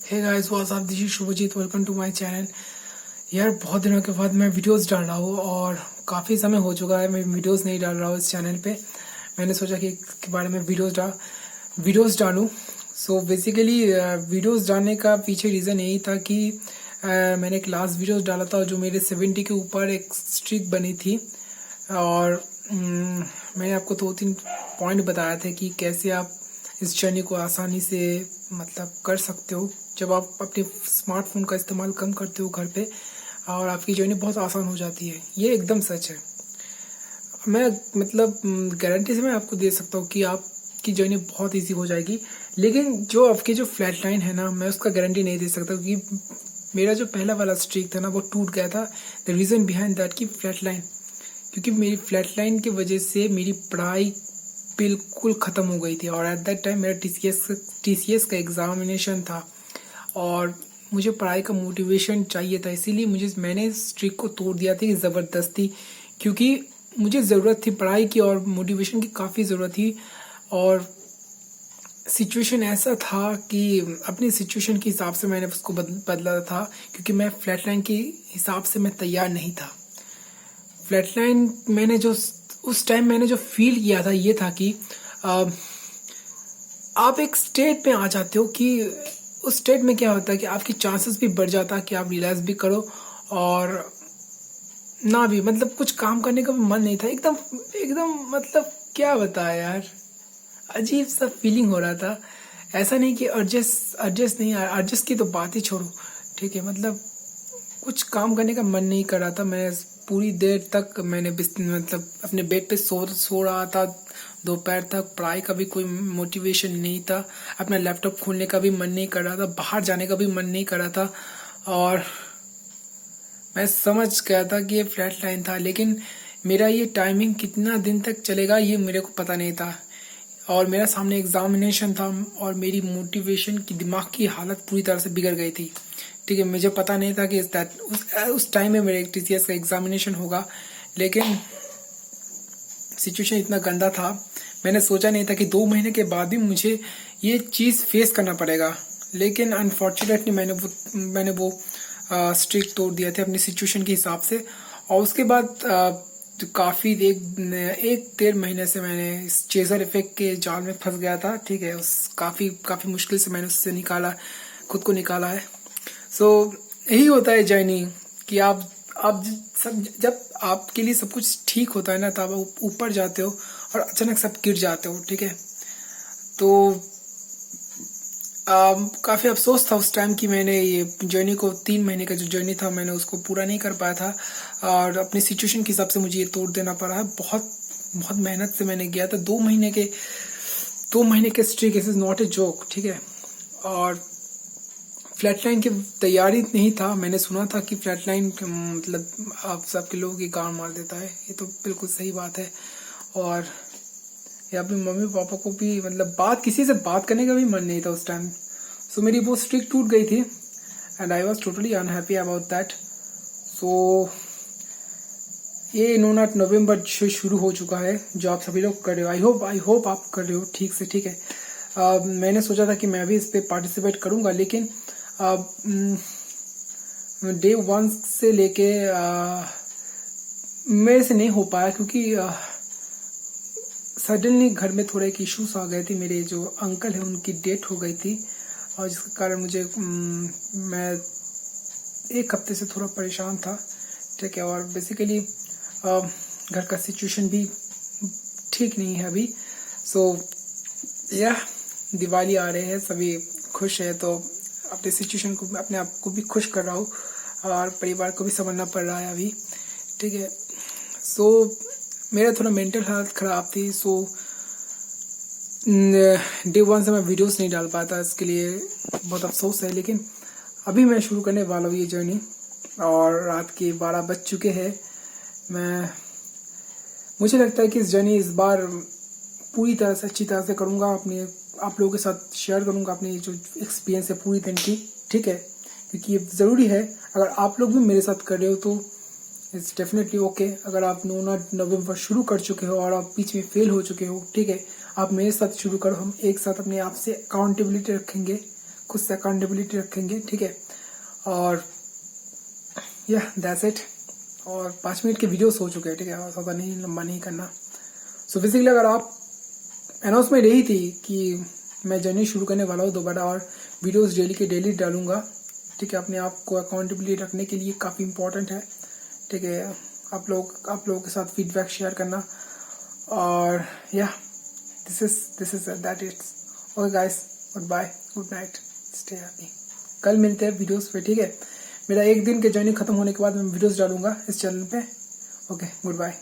Hey guys what's up, this is Shubhajit. Welcome to my channel. यार बहुत दिनों के बाद मैं वीडियोस डाल रहा हूँ और काफ़ी समय हो चुका है मैं वीडियोस नहीं डाल रहा हूँ इस चैनल पे। मैंने सोचा कि इसके बारे में वीडियोस डालूँ। सो बेसिकली वीडियोस डालने का पीछे रीज़न यही था कि मैंने एक लास्ट वीडियोस डाला था जो मेरे 70 के ऊपर एक स्ट्रीक बनी थी। और मैंने आपको 2-3 पॉइंट बताया थे कि कैसे आप इस जर्नी को आसानी से मतलब कर सकते हो जब आप अपने स्मार्टफोन का इस्तेमाल कम करते हो घर पे, और आपकी जर्नी बहुत आसान हो जाती है। ये एकदम सच है। मैं मतलब गारंटी से मैं आपको दे सकता हूँ कि आपकी जर्नी बहुत इजी हो जाएगी। लेकिन जो आपकी जो फ्लैट लाइन है ना, मैं उसका गारंटी नहीं दे सकता क्योंकि मेरा जो पहला वाला स्ट्रीक था ना वो टूट गया था। द रीज़न बिहाइंड दैट की फ्लैट लाइन, क्योंकि मेरी फ्लैट लाइन की वजह से मेरी पढ़ाई बिल्कुल ख़त्म हो गई थी। और एट दैट टाइम मेरा टीसीएस का एग्ज़ामिनेशन था और मुझे पढ़ाई का मोटिवेशन चाहिए था, इसीलिए मैंने स्ट्रीक को तोड़ दिया था ज़बरदस्ती, क्योंकि मुझे ज़रूरत थी पढ़ाई की और मोटिवेशन की काफ़ी ज़रूरत थी। और सिचुएशन ऐसा था कि अपनी सिचुएशन के हिसाब से मैंने उसको बदला था, क्योंकि मैं फ्लैट लाइन के हिसाब से मैं तैयार नहीं था। फ्लैट लाइन मैंने जो उस टाइम मैंने जो फील किया था ये था कि आप एक स्टेट में आ जाते हो कि उस स्टेट में क्या होता है कि आपकी चांसेस भी बढ़ जाता है कि आप रियलाइज भी करो और ना भी मतलब कुछ काम करने का भी मन नहीं था। एकदम एकदम मतलब क्या बताया यार, अजीब सा फीलिंग हो रहा था। ऐसा नहीं कि एडजस्ट नहीं, एडजस्ट की तो बात ही छोड़ो, ठीक है। मतलब कुछ काम करने का मन नहीं कर रहा था। मैं पूरी देर तक मैंने मतलब अपने बेड पे सो रहा था दोपहर तक। पढ़ाई का भी कोई मोटिवेशन नहीं था, अपना लैपटॉप खोलने का भी मन नहीं कर रहा था, बाहर जाने का भी मन नहीं कर रहा था। और मैं समझ गया था कि ये फ्लैट लाइन था, लेकिन मेरा ये टाइमिंग कितना दिन तक चलेगा ये मेरे को पता नहीं था। और मेरा सामने एग्जामिनेशन था और मेरी मोटिवेशन की दिमाग की हालत पूरी तरह से बिगड़ गई थी, ठीक है। मुझे पता नहीं था कि उस टाइम में मेरे टीसीएस का एग्जामिनेशन होगा, लेकिन सिचुएशन इतना गंदा था। मैंने सोचा नहीं था कि 2 महीने के बाद भी मुझे ये चीज़ फेस करना पड़ेगा। लेकिन अनफॉर्चुनेटली मैंने वो स्ट्रिक तोड़ दिया था अपनी सिचुएशन के हिसाब से। और उसके बाद काफ़ी एक 1.5 महीने से मैंने इस चेजर इफेक्ट के जाल में फंस गया था, ठीक है। काफ़ी मुश्किल से मैंने उससे खुद को निकाला है। सो यही होता है जर्नी कि आप जब आपके लिए सब कुछ ठीक होता है ना, तब आप ऊपर जाते हो और अचानक सब गिर जाते हो, ठीक है। तो काफ़ी अफसोस था उस टाइम कि मैंने ये जर्नी को 3 महीने का जो जर्नी था मैंने उसको पूरा नहीं कर पाया था, और अपनी सिचुएशन के हिसाब से मुझे ये तोड़ देना पड़ा है। बहुत बहुत मेहनत से मैंने गया था। 2 महीने के streak, is not a joke, ठीक है। और फ्लैट लाइन की तैयारी नहीं था। मैंने सुना था कि फ्लैट लाइन मतलब आप सबके लोगों की गांड मार देता है, ये तो बिल्कुल सही बात है। और या अपने मम्मी पापा को भी मतलब किसी से बात करने का भी मन नहीं था उस टाइम। सो मेरी वो स्ट्रिक टूट गई थी and I was totally unhappy about that. So ये इन्होंने नवंबर से शुरू हो चुका है जो आप सभी लोग कर रहे हो। आई होप आप कर रहे हो ठीक से, ठीक है। मैंने सोचा था कि मैं भी इस पे पार्टिसिपेट करूंगा, लेकिन डे 1 से लेके मेरे से नहीं हो पाया, क्योंकि सडनली घर में थोड़े एक इश्यूज आ गए थे। मेरे जो अंकल है उनकी डेथ हो गई थी, और जिसके कारण मुझे मैं 1 हफ्ते से थोड़ा परेशान था, ठीक है। और बेसिकली घर का सिचुएशन भी ठीक नहीं है अभी। सो दिवाली आ रहे हैं, सभी खुश है, तो अपने सिचुएशन को अपने आप को भी खुश कर रहा हूँ और परिवार को भी समझना पड़ रहा है अभी, ठीक है। सो मेरा थोड़ा मेंटल हेल्थ ख़राब थी। सो डे 1 से मैं वीडियोस नहीं डाल पाता, इसके लिए बहुत अफसोस है। लेकिन अभी मैं शुरू करने वाला हूँ ये जर्नी, और रात के 12 बज चुके हैं। मुझे लगता है कि इस जर्नी इस बार पूरी तरह से अच्छी तरह से करूँगा, आप लोगों के साथ शेयर करूँगा अपनी जो एक्सपीरियंस है पूरी दिन की, ठीक है। क्योंकि ये ज़रूरी है, अगर आप लोग भी मेरे साथ कर रहे हो तो इट्स डेफिनेटली ओके। अगर आप नवंबर शुरू कर चुके हो और आप बीच में फेल हो चुके हो, ठीक है, आप मेरे साथ शुरू करो। हम एक साथ अपने आप से अकाउंटेबिलिटी रखेंगे, खुद से अकाउंटेबिलिटी रखेंगे, ठीक है। और या दैट्स इट। और 5 मिनट के वीडियोस हो चुके हैं, ठीक है, और ज़्यादा नहीं, लंबा नहीं करना। सो बेसिकली अगर आप अनाउंसमेंट यही थी कि मैं जर्नी शुरू करने वाला हूँ दोबारा, और वीडियोस डेली के डेली डालूंगा, ठीक है। अपने आप को अकाउंटेबिलिटी रखने के लिए काफ़ी इंपॉर्टेंट है, ठीक है। आप लोगों के साथ फीडबैक शेयर करना, और या this is that it's. Okay guys, good bye, good night, stay happy. कल मिलते हैं वीडियोस पे, ठीक है। मेरा 1 दिन के जर्नी खत्म होने के बाद मैं वीडियोस डालूंगा इस चैनल पे। Okay, good bye.